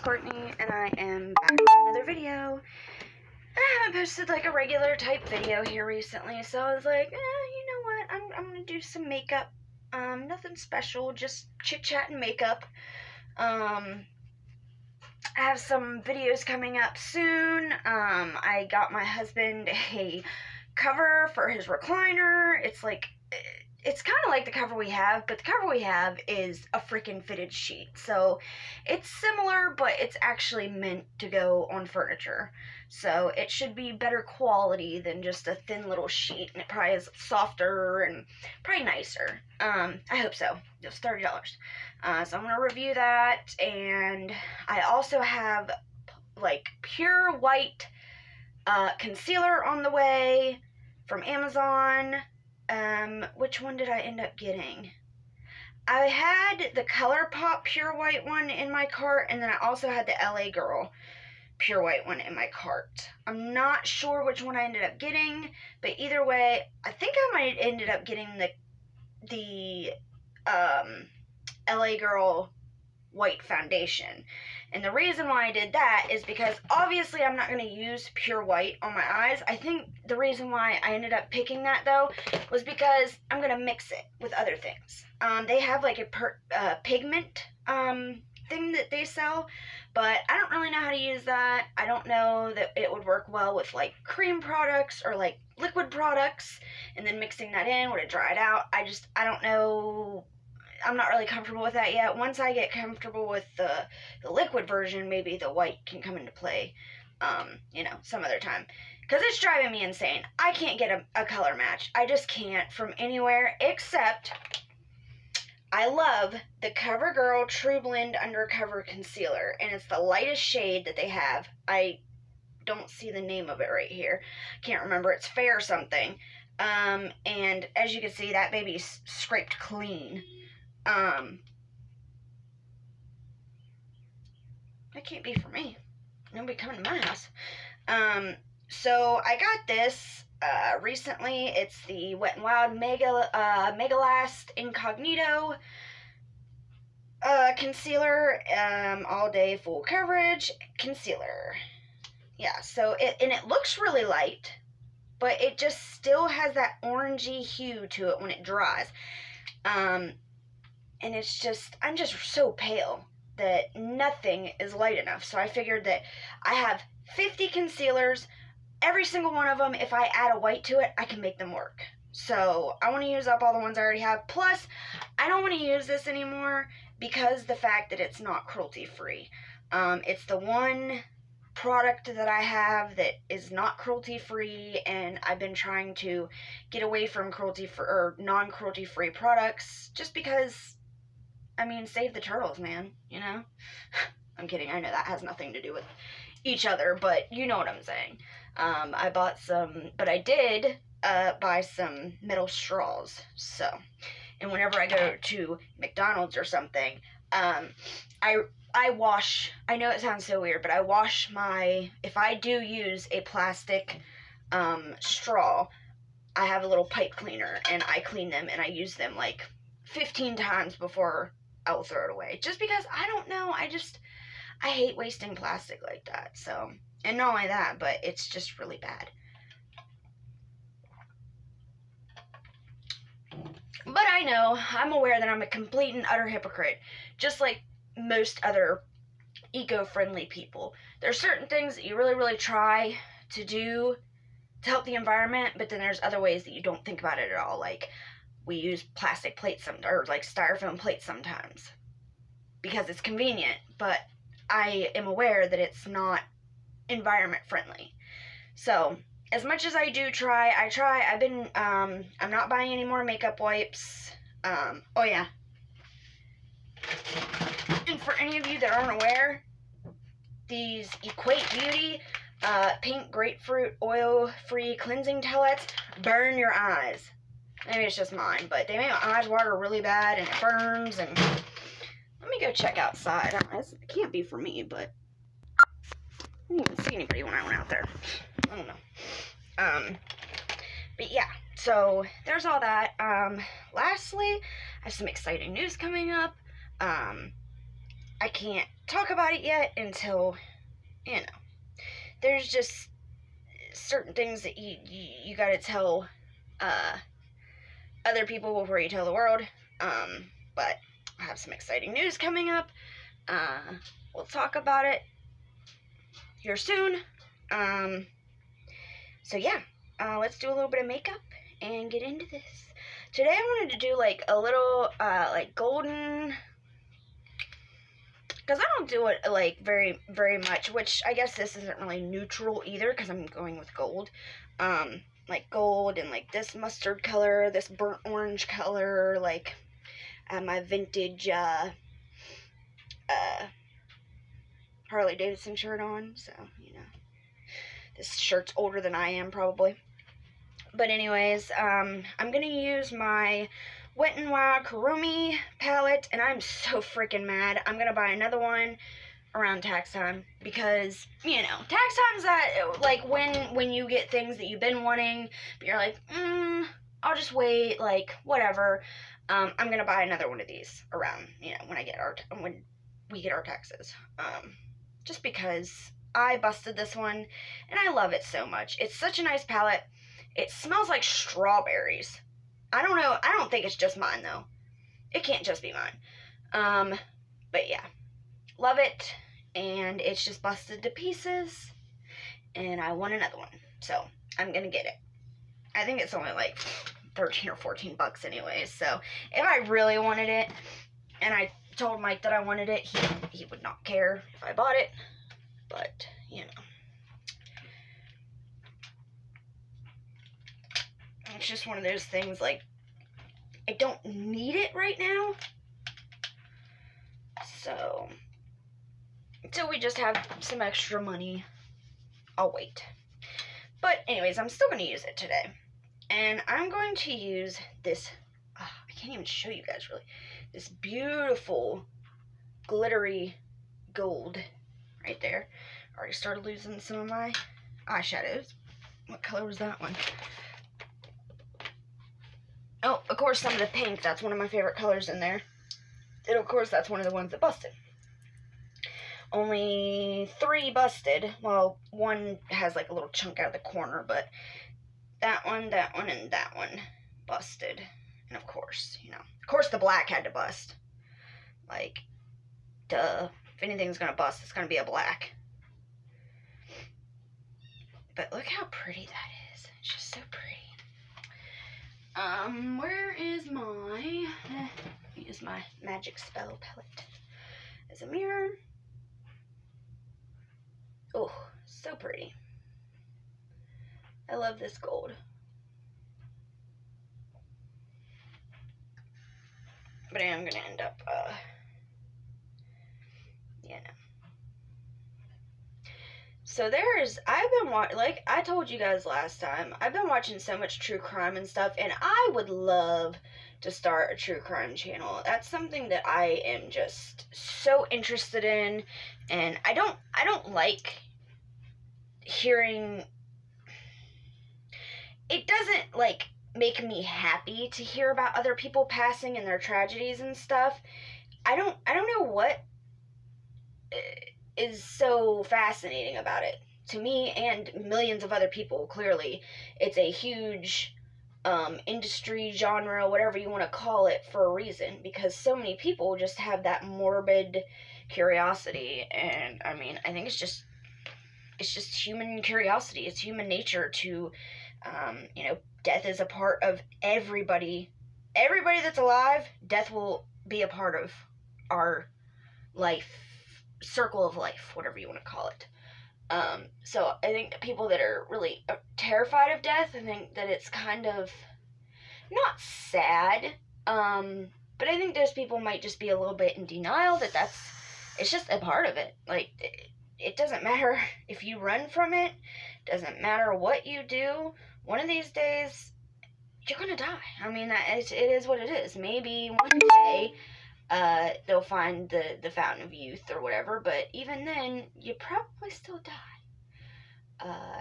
Courtney, and I am back with another video. I haven't posted like a regular type video here recently, so I was like, you know what, I'm gonna do some makeup. Nothing special, just chit-chat and makeup. I have some videos coming up soon. I got my husband a cover for his recliner. It's kind of like the cover we have, but the cover we have is a freaking fitted sheet. So it's similar, but it's actually meant to go on furniture. So it should be better quality than just a thin little sheet, and it probably is softer and probably nicer. I hope so. Just $30. So I'm going to review that, and I also have like pure white concealer on the way from Amazon. Which one did I end up getting? I had the ColourPop Pure White one in my cart, and then I also had the LA Girl Pure White one in my cart. I'm not sure which one I ended up getting, but either way, I think I might have ended up getting the LA Girl white foundation. And the reason why I did that is because obviously I'm not going to use pure white on my eyes. I think the reason why I ended up picking that though was because I'm going to mix it with other things. They have like a pigment thing that they sell, but I don't really know how to use that. I don't know that it would work well with like cream products or like liquid products, and then mixing that in, would it dry it out? I don't know. I'm not really comfortable with that yet. Once I get comfortable with the liquid version, maybe the white can come into play, some other time. Because it's driving me insane. I can't get a color match. I just can't from anywhere, except I love the CoverGirl True Blend Undercover Concealer. And it's the lightest shade that they have. I don't see the name of it right here. Can't remember. It's Fair something. And as you can see, that baby's scraped clean. That can't be for me. Nobody coming to my house. So I got this recently. It's the Wet n Wild Mega Last Incognito concealer, all day full coverage concealer. Yeah, so it looks really light, but it just still has that orangey hue to it when it dries. And it's just, I'm just so pale that nothing is light enough. So I figured that I have 50 concealers. Every single one of them, if I add a white to it, I can make them work. So I want to use up all the ones I already have. Plus, I don't want to use this anymore because the fact that it's not cruelty-free. It's the one product that I have that is not cruelty-free, and I've been trying to get away from cruelty-free or non-cruelty-free products just because, I mean, save the turtles, man, you know? I'm kidding. I know that has nothing to do with each other, but you know what I'm saying. I bought some, but I did buy some metal straws. So, and whenever I go to McDonald's or something, I wash, I know it sounds so weird, but I wash if I do use a plastic straw, I have a little pipe cleaner, and I clean them, and I use them like 15 times before I will throw it away. Just because, I don't know, I hate wasting plastic like that. So, and not only that, but it's just really bad. But I know, I'm aware that I'm a complete and utter hypocrite, just like most other eco-friendly people. There's certain things that you really, really try to do to help the environment, but then there's other ways that you don't think about it at all. Like, we use plastic plates or like styrofoam plates sometimes because it's convenient, but I am aware that it's not environment friendly. So as much as I do try, I've been, I'm not buying any more makeup wipes. Oh yeah. And for any of you that aren't aware, these Equate Beauty pink grapefruit oil-free cleansing towelettes burn your eyes. Maybe it's just mine, but they make my eyes water really bad, and it burns. And let me go check outside. It can't be for me, but I didn't even see anybody when I went out there. I don't know. But yeah, so there's all that. Lastly, I have some exciting news coming up. I I can't talk about it yet until, you know, there's just certain things that you gotta tell other people before you tell the world. But I have some exciting news coming up. We'll talk about it here soon. So yeah, let's do a little bit of makeup and get into this. Today I wanted to do like a little like golden, because I don't do it like very much, which I guess this isn't really neutral either because I'm going with gold. Like gold and like this mustard color, this burnt orange color, like my vintage Harley Davidson shirt on, so you know, this shirt's older than I am probably. But anyways, I'm gonna use my Wet n Wild Kurumi palette, and I'm so freaking mad. I'm gonna buy another one around tax time, because, you know, tax time's that, like, when you get things that you've been wanting, but you're like, I'll just wait, like, whatever. I'm gonna buy another one of these around, you know, when we get our taxes. Just because I busted this one, and I love it so much. It's such a nice palette. It smells like strawberries. I don't know. I don't think it's just mine, though. It can't just be mine. But yeah. Love it. And it's just busted to pieces. And I want another one. So, I'm going to get it. I think it's only like 13 or 14 bucks anyways. So, if I really wanted it, and I told Mike that I wanted it, he would not care if I bought it. But, you know. It's just one of those things, like, I don't need it right now. So, until we just have some extra money, I'll wait. But anyways, I'm still going to use it today. And I'm going to use this, I can't even show you guys really, this beautiful glittery gold right there. I already started losing some of my eyeshadows. What color was that one? Oh, of course, some of the pink. That's one of my favorite colors in there. And, of course, that's one of the ones that busted. Only 3 busted. Well, one has, like, a little chunk out of the corner, but that one, and that one busted. And, of course, you know. Of course, the black had to bust. Like, duh. If anything's gonna bust, it's gonna be a black. But look how pretty that is. It's just so pretty. Where is my, use my magic spell palette as a mirror. Oh, so pretty. I love this gold. But I am going to end up, you know. So I've been watching, like I told you guys last time, I've been watching so much true crime and stuff, and I would love to start a true crime channel. That's something that I am just so interested in, and I don't like hearing, it doesn't, like, make me happy to hear about other people passing and their tragedies and stuff. I don't know what is so fascinating about it. To me and millions of other people, clearly, it's a huge industry, genre, whatever you want to call it, for a reason, because so many people just have that morbid curiosity. And I mean, I think it's just human curiosity. It's human nature to, you know, death is a part of everybody that's alive. Death will be a part of our life, circle of life, whatever you want to call it. So I think people that are really terrified of death, I think that it's kind of not sad, but I think those people might just be a little bit in denial that it's just a part of it. Like, it doesn't matter if you run from it, doesn't matter what you do, one of these days, you're gonna die. I mean, it is what it is. Maybe one day, they'll find the fountain of youth or whatever, but even then, you probably still die.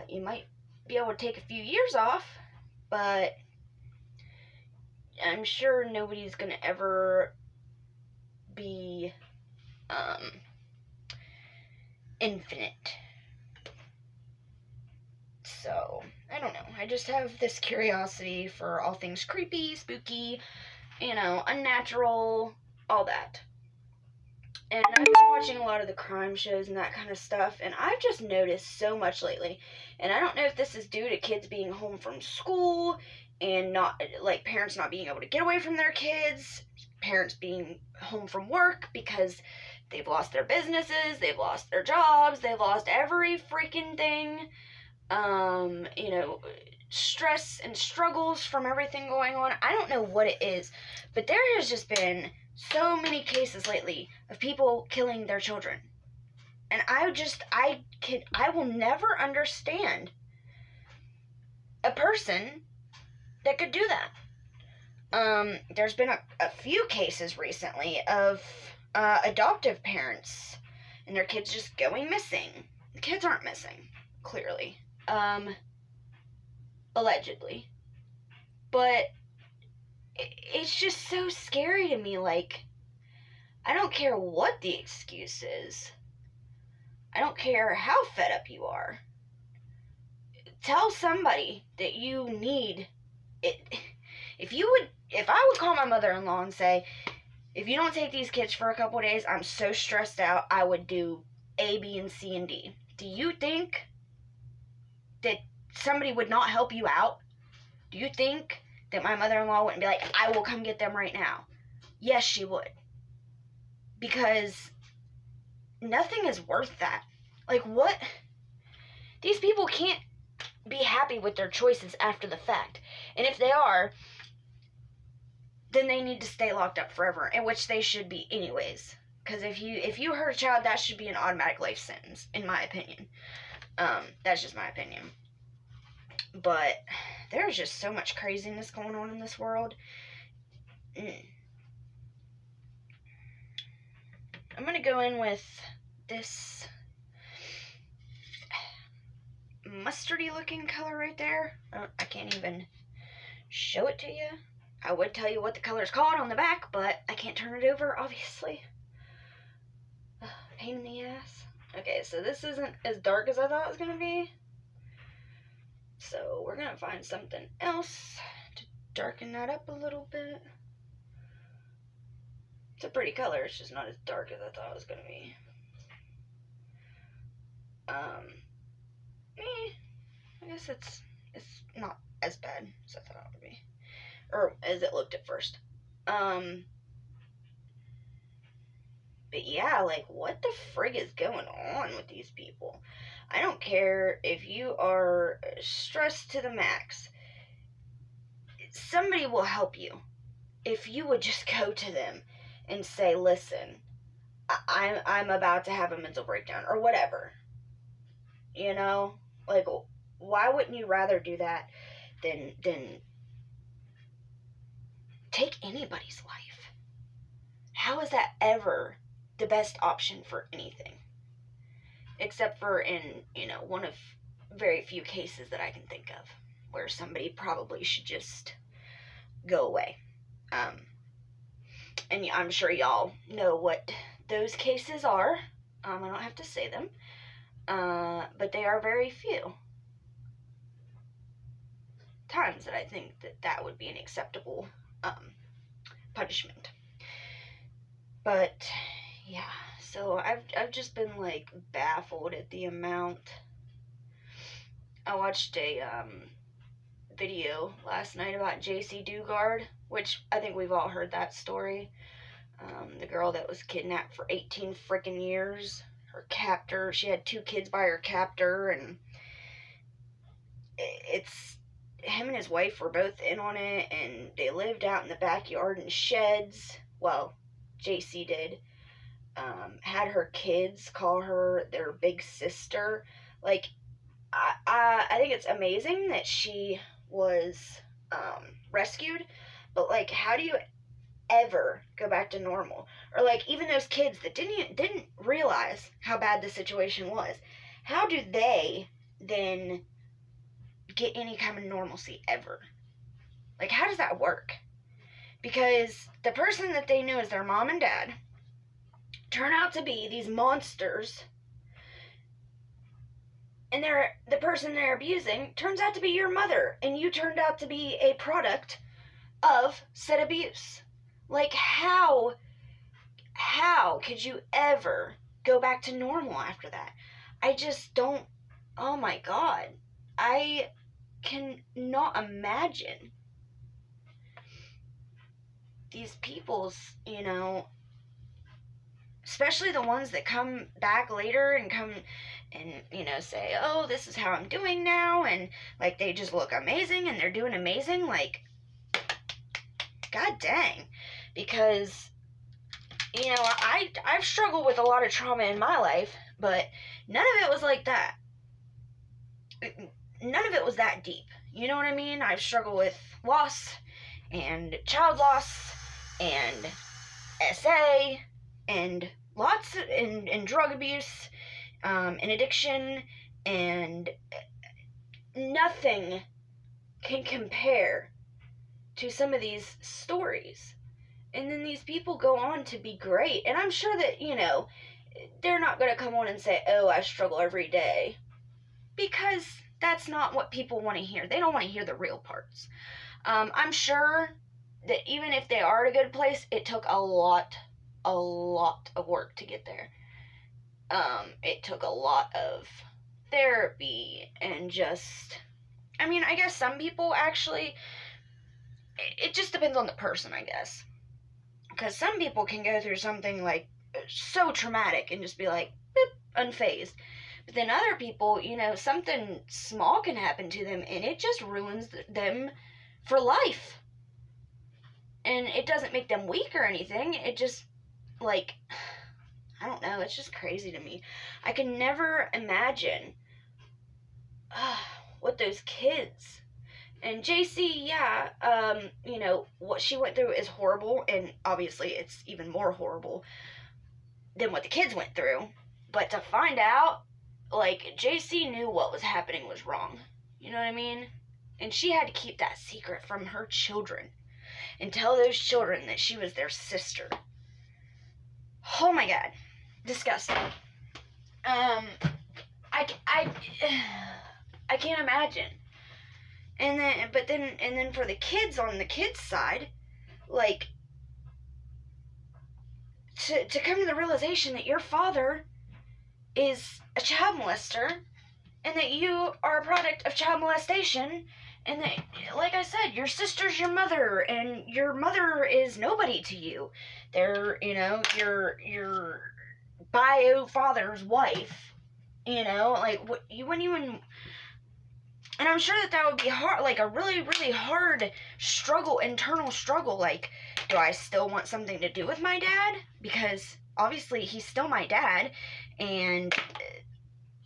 You might be able to take a few years off, but I'm sure nobody's gonna ever be, infinite. So, I don't know. I just have this curiosity for all things creepy, spooky, unnatural, all that. And I've been watching a lot of the crime shows and that kind of stuff, and I've just noticed so much lately. And I don't know if this is due to kids being home from school and not, like, parents not being able to get away from their kids, parents being home from work because they've lost their businesses, they've lost their jobs, they've lost every freaking thing. Stress and struggles from everything going on. I don't know what it is, but there has just been so many cases lately of people killing their children. And I will never understand a person that could do that. There's been a few cases recently of adoptive parents and their kids just going missing. The kids aren't missing, clearly. Allegedly. But it's just so scary to me. Like, I don't care what the excuse is. I don't care how fed up you are. Tell somebody that you need it. If I would call my mother-in-law and say, if you don't take these kids for a couple of days, I'm so stressed out, I would do A, B, and C, and D. Do you think that somebody would not help you out? Do you think that my mother-in-law wouldn't be like, I will come get them right now? Yes, she would. Because nothing is worth that. Like, what? These people can't be happy with their choices after the fact. And if they are, then they need to stay locked up forever, in which they should be anyways. Because if you hurt a child, that should be an automatic life sentence, in my opinion. That's just my opinion. But there's just so much craziness going on in this world. I'm going to go in with this mustardy looking color right there. I can't even show it to you. I would tell you what the color's called on the back, but I can't turn it over, obviously. Pain in the ass. Okay, so this isn't as dark as I thought it was going to be. So we're going to find something else to darken that up a little bit. It's a pretty color, it's just not as dark as I thought it was going to be. I guess it's not as bad as I thought it would be. Or as it looked at first. But yeah, like, what the frig is going on with these people? I don't care if you are stressed to the max. Somebody will help you. If you would just go to them and say, listen, I'm about to have a mental breakdown, or whatever. Like, why wouldn't you rather do that than take anybody's life? How is that ever the best option for anything? Except for in, one of very few cases that I can think of where somebody probably should just go away. And I'm sure y'all know what those cases are. I don't have to say them. But they are very few times that I think that would be an acceptable punishment. But yeah, so I've just been like baffled at the amount. I watched a video last night about JC Dugard, which I think we've all heard that story. The girl that was kidnapped for 18 freaking years. Her captor, she had 2 kids by her captor, and it's him and his wife were both in on it, and they lived out in the backyard in sheds. Well, JC did. Had her kids call her their big sister. Like, I think it's amazing that she was rescued, but like, how do you ever go back to normal? Or like, even those kids that didn't realize how bad the situation was, how do they then get any kind of normalcy ever? Like, how does that work? Because the person that they knew as their mom and dad turn out to be these monsters, and the person they're abusing turns out to be your mother, and you turned out to be a product of said abuse. Like, how could you ever go back to normal after that? I just don't, oh my God. I cannot imagine these people's, especially the ones that come back later and come and, say, oh, this is how I'm doing now, and, like, they just look amazing, and they're doing amazing, like, God dang. Because, I've struggled with a lot of trauma in my life, but none of it was like that. None of it was that deep. You know what I mean? I've struggled with loss, and child loss, and SA, and lots of, and drug abuse, and addiction, and nothing can compare to some of these stories. And then these people go on to be great. And I'm sure that, they're not going to come on and say, oh, I struggle every day. Because that's not what people want to hear. They don't want to hear the real parts. I'm sure that even if they are at a good place, it took a lot of work to get there. It took a lot of therapy and just, I guess some people actually, it just depends on the person, I guess. Because some people can go through something like so traumatic and just be like, boop, unfazed. But then other people, something small can happen to them and it just ruins them for life. And it doesn't make them weak or anything. It just, like, I don't know. It's just crazy to me. I can never imagine what those kids... And JC, yeah, what she went through is horrible, and obviously it's even more horrible than what the kids went through. But to find out, like, JC knew what was happening was wrong. You know what I mean? And she had to keep that secret from her children and tell those children that she was their sister. Oh my God. Disgusting. I can't imagine. And then for the kids, on the kids' side, like, to come to the realization that your father is a child molester, and that you are a product of child molestation, and that, like I said, your sister's your mother, and your mother is nobody to you. They're, your bio father's wife, like, what, you wouldn't even... And I'm sure that would be hard, like a really, really hard struggle, internal struggle. Like, do I still want something to do with my dad? Because obviously he's still my dad, and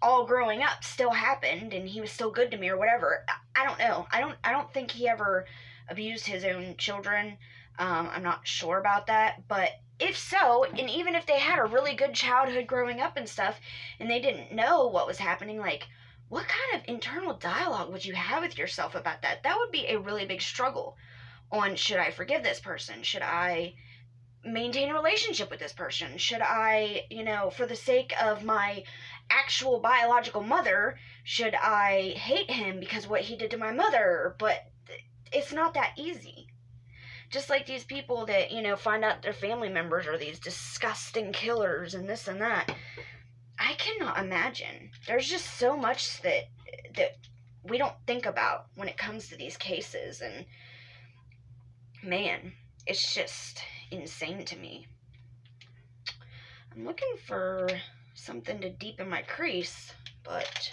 all growing up still happened, and he was still good to me or whatever. I don't know. I don't think he ever abused his own children. I'm not sure about that, but if so, and even if they had a really good childhood growing up and stuff, and they didn't know what was happening, like, what kind of internal dialogue would you have with yourself about that? That would be a really big struggle on, should I forgive this person? Should I maintain a relationship with this person? Should I, for the sake of my actual biological mother, should I hate him because of what he did to my mother? But it's not that easy. Just like these people that, find out their family members are these disgusting killers and this and that. I cannot imagine. There's just so much that we don't think about when it comes to these cases, and man, it's just insane to me. I'm looking for something to deepen my crease, but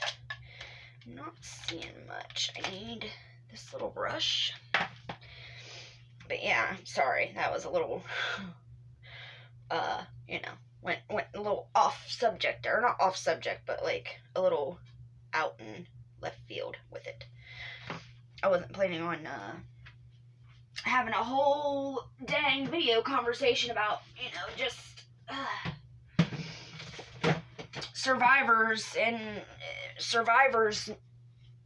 I'm not seeing much. I need this little brush. But yeah, sorry, that was a little, went a little off subject, or not off subject, but like a little out in left field with it. I wasn't planning on having a whole dang video conversation about, just survivors, and survivors,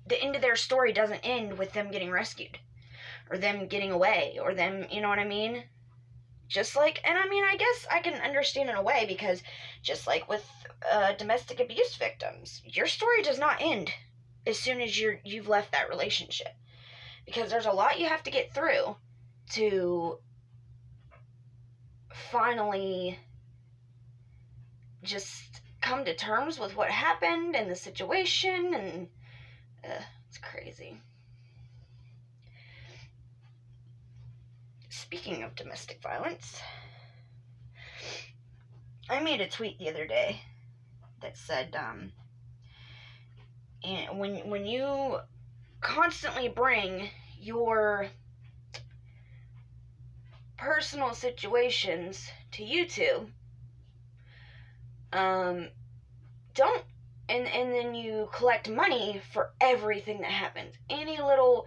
the end of their story doesn't end with them getting rescued, or them getting away, or them, you know what I mean? Just like, and I mean, I guess I can understand in a way, because just like with domestic abuse victims, your story does not end as soon as you've left that relationship, because there's a lot you have to get through to finally just come to terms with what happened and the situation, and it's crazy. Speaking of domestic violence, I made a tweet the other day that said, and when you constantly bring your personal situations to YouTube, don't, and then you collect money for everything that happens, any little,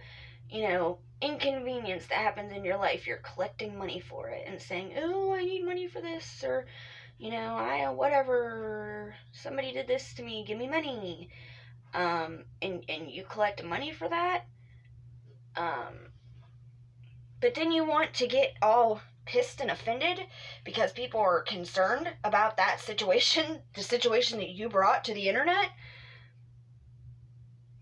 inconvenience that happens in your life, you're collecting money for it and saying, oh, I need money for this, or I whatever, somebody did this to me, give me money. And you collect money for that, but then you want to get all pissed and offended because people are concerned about that situation, the situation that you brought to the internet.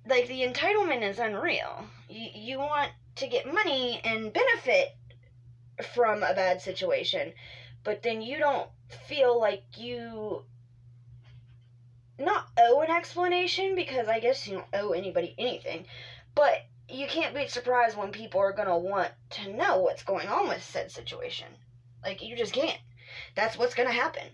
Like, the entitlement is unreal. You want to get money and benefit from a bad situation, but then you don't feel like you not owe an explanation, because I guess you don't owe anybody anything, but you can't be surprised when people are going to want to know what's going on with said situation. Like, you just can't. That's what's going to happen.